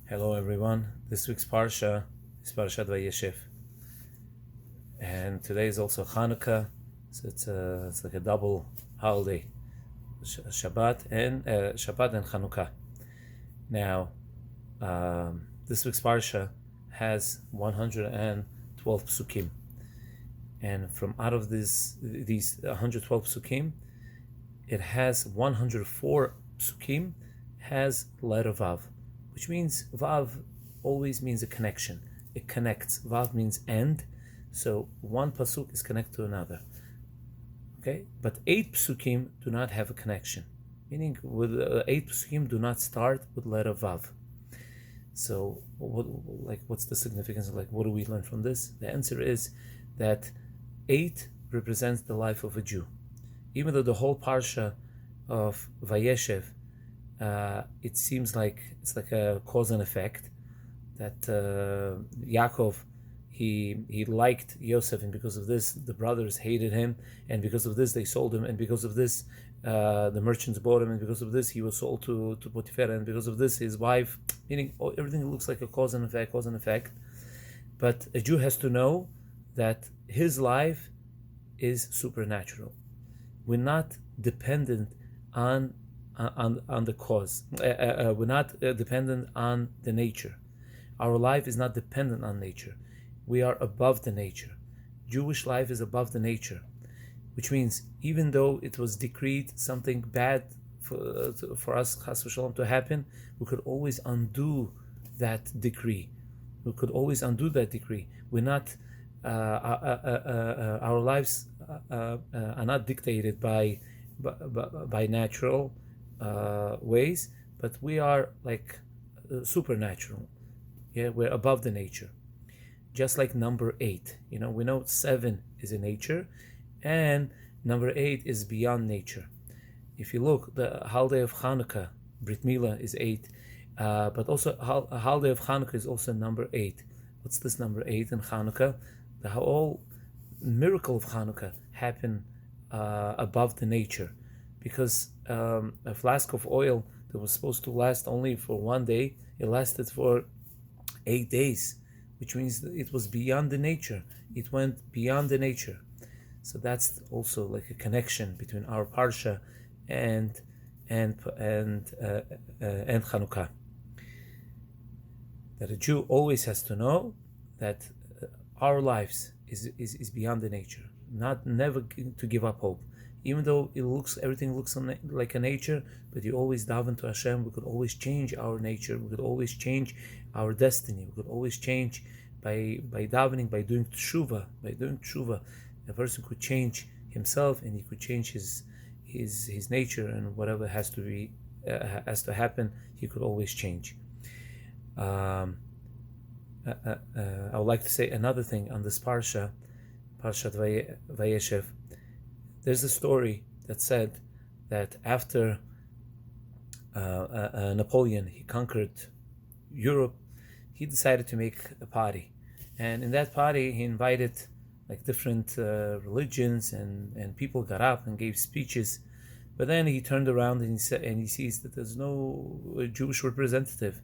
Hello everyone. This week's Parsha is Parashat Vayeshev. And today is also Hanukkah, so it's like a double holiday, Shabbat and Hanukkah. Now, this week's Parsha has 112 psukim. And from out of these 112 psukim, it has 104 psukim has letter Vav, which means Vav always means a connection. It connects. Vav means end, so one pasuk is connected to another. Okay, but 8 psukim do not have a connection, meaning with 8 psukim do not start with letter Vav. So, what's the significance? What do we learn from this? The answer is that 8 represents the life of a Jew. Even though the whole parsha of Vayeshev, it seems like it's like a cause and effect, that Yaakov, he liked Yosef, and because of this the brothers hated him, and because of this they sold him, and because of this the merchants bought him, and because of this he was sold to Potiphar, and because of this his wife, meaning everything looks like a cause and effect. But a Jew has to know that his life is supernatural. We're not dependent on the cause. We're not dependent on the nature. Our life is not dependent on nature. We are above the nature. Jewish life is above the nature, which means even though it was decreed something bad for us, chas v'shalom, to happen, we could always undo that decree. We're not. Our lives are not dictated by natural ways, but we are like supernatural. Yeah, we're above the nature. Just like number 8, we know 7 is in nature, and number 8 is beyond nature. If you look, the holiday of Hanukkah, Brit Milah, is 8, but also a holiday of Hanukkah is also number 8. What's this number 8 in Hanukkah? The whole miracle of Hanukkah happened above the nature, because a flask of oil that was supposed to last only for 1 day, it lasted for 8 days, which means that it was beyond the nature. It went beyond the nature. So that's also like a connection between our parsha and Hanukkah. That a Jew always has to know that our lives is beyond the nature. Never to give up hope, even though everything looks like a nature. But you always daven to Hashem. We could always change our nature. We could always change our destiny. We could always change by davening, by doing tshuva. A person could change himself, and he could change his nature, and whatever has to happen, he could always change. I would like to say another thing on this Parashat Vayeshev. There's a story that said that after Napoleon, he conquered Europe, he decided to make a party. And in that party, he invited like different religions, and people got up and gave speeches. But then he turned around and he sees that there's no Jewish representative.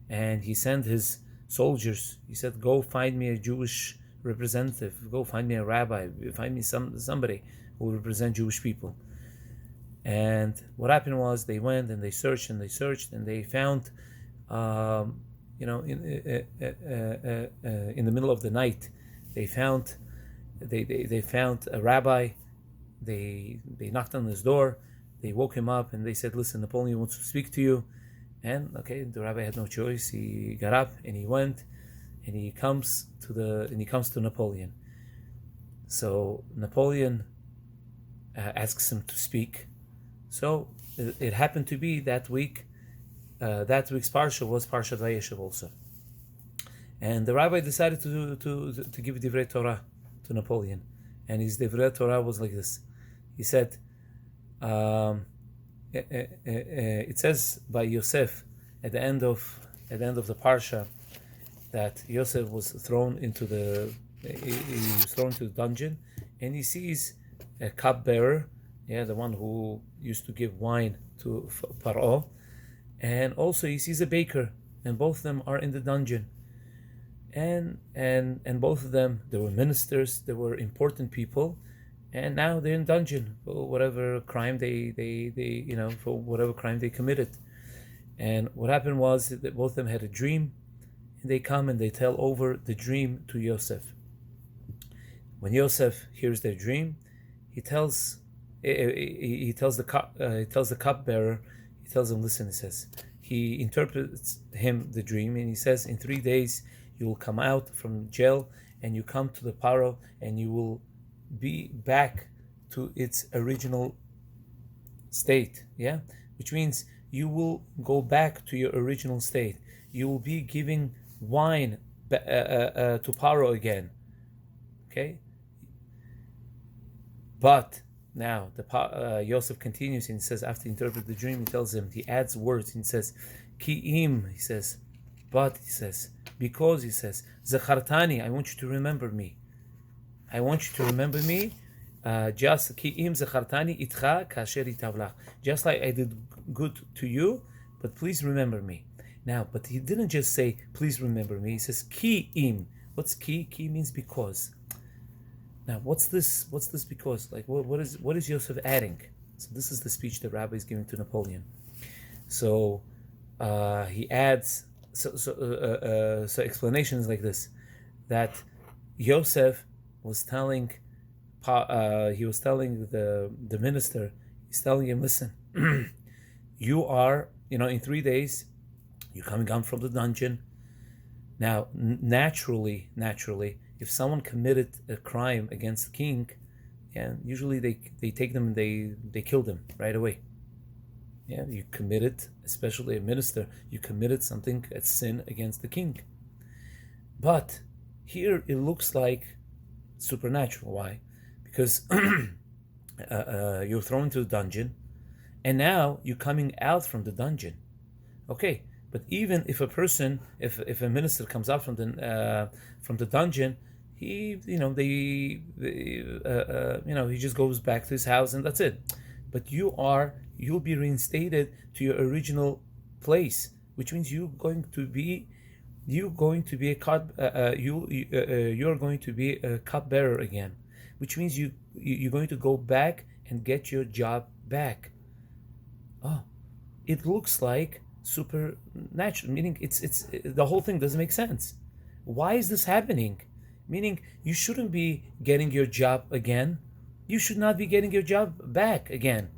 And he sent his soldiers. He said, "Go find me a Jewish representative. Go find me a rabbi. Find me somebody who will represent Jewish people." And what happened was they went and they searched and they found, in the middle of the night, they found a rabbi. They knocked on his door. They woke him up and they said, "Listen, Napoleon wants to speak to you." And the rabbi had no choice. He got up and he went, and he comes to Napoleon. So Napoleon asks him to speak. So it happened to be that week. That week's parsha was Parashat Vayeshev also, and the rabbi decided to give Divrei Torah to Napoleon, and his Divrei Torah was like this. He said. It says by Yosef at the end of the parsha that Yosef was thrown into the dungeon, and he sees a cupbearer, the one who used to give wine to Paro, and also he sees a baker, and both of them are in the dungeon. And both of them, they were ministers, they were important people, and now they're in dungeon for whatever crime they for whatever crime they committed. And what happened was that both of them had a dream, and they come and they tell over the dream to Yosef. When Yosef hears their dream, he tells the cupbearer, he tells him, listen, he says, he interprets him the dream, and he says, in 3 days you will come out from jail, and you come to the Paro, and you will be back to its original state, which means you will go back to your original state. You will be giving wine to Paro again, okay? But now Yosef continues, and he says, after he interprets the dream, he tells him, he adds words, and he says, Ki'im, he says, but, he says, because, he says, Zachartani, I want you to remember me. I want you to remember me, just Ki'im Zachartani itcha kasher itavlach. Just like I did good to you, but please remember me. Now, but he didn't just say, please remember me. He says, Ki'im. What's ki? Ki means because. Now, what's this because? Like, what is Yosef adding? So this is the speech the rabbi is giving to Napoleon. So he adds, so explanations like this, that Yosef was telling, the minister, he's telling him, listen, you are, in 3 days, you're coming out from the dungeon. Now, naturally, if someone committed a crime against the king, usually they take them and they kill them right away. You committed, especially a minister, you committed something, a sin against the king. But here it looks like supernatural. Why? Because you're thrown into the dungeon, and now you're coming out from the dungeon. Okay, but even if a person, if a minister comes out from the dungeon, he he just goes back to his house and that's it. But you'll be reinstated to your original place, which means you're going to be a cupbearer again, which means you're going to go back and get your job back. Oh, it looks like supernatural, meaning it's the whole thing doesn't make sense. Why is this happening? Meaning you shouldn't be getting your job again. You should not be getting your job back again.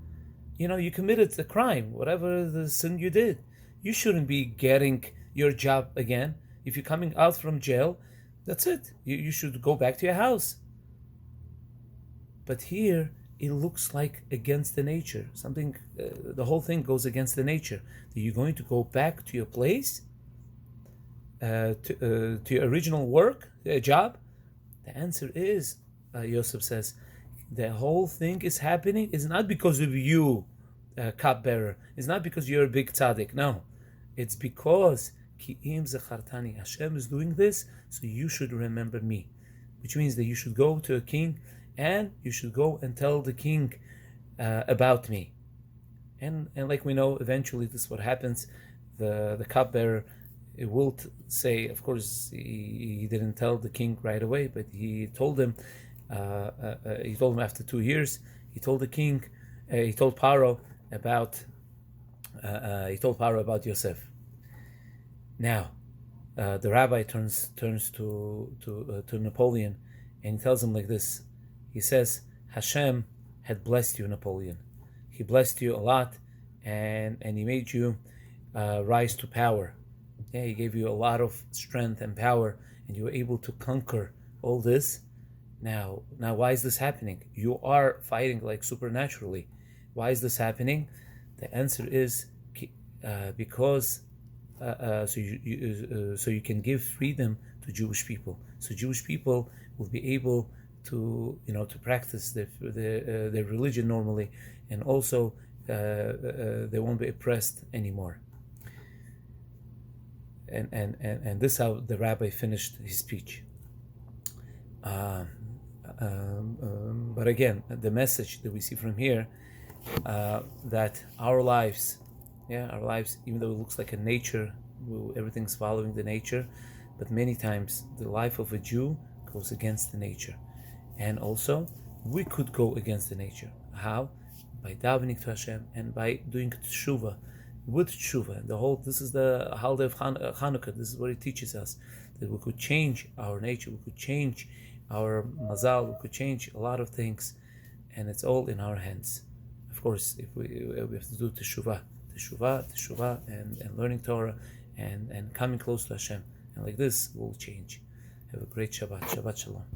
You committed a crime, whatever the sin you did. You shouldn't be getting your job again. If you're coming out from jail, that's it. You should go back to your house. But here, it looks like against the nature. Something, the whole thing goes against the nature. You're going to go back to your place, to your original work, job? The answer is, Yosef says, the whole thing is happening is not because of you, cupbearer. It's not because you're a big tzaddik. No, it's because Ki'im Zachartani, Hashem is doing this, so you should remember me. Which means that you should go to a king, and you should go and tell the king about me. And like we know, eventually this is what happens. The cupbearer will say, of course, he didn't tell the king right away, but he told him. He told him after 2 years. He told the king. He told Paro about. Yosef. Now, the rabbi turns to Napoleon, and he tells him like this. He says, Hashem had blessed you, Napoleon. He blessed you a lot, and he made you rise to power. He gave you a lot of strength and power, and you were able to conquer all this. Now, why is this happening? You are fighting like supernaturally. Why is this happening? The answer is because so you can give freedom to Jewish people. So Jewish people will be able to practice their religion normally, and also they won't be oppressed anymore. And this is how the rabbi finished his speech. But again, the message that we see from here, that our lives, even though it looks like a nature everything's following the nature, but many times the life of a Jew goes against the nature. And also, we could go against the nature. How? By davening to Hashem and by doing tshuva. With tshuva, this is the holiday of Hanukkah. This is what it teaches us, that we could change our nature, we could change our mazal, we could change a lot of things, and it's all in our hands. Of course, if we have to do teshuvah, and learning Torah, and coming close to Hashem, and like this, we'll change. Have a great Shabbat. Shabbat Shalom.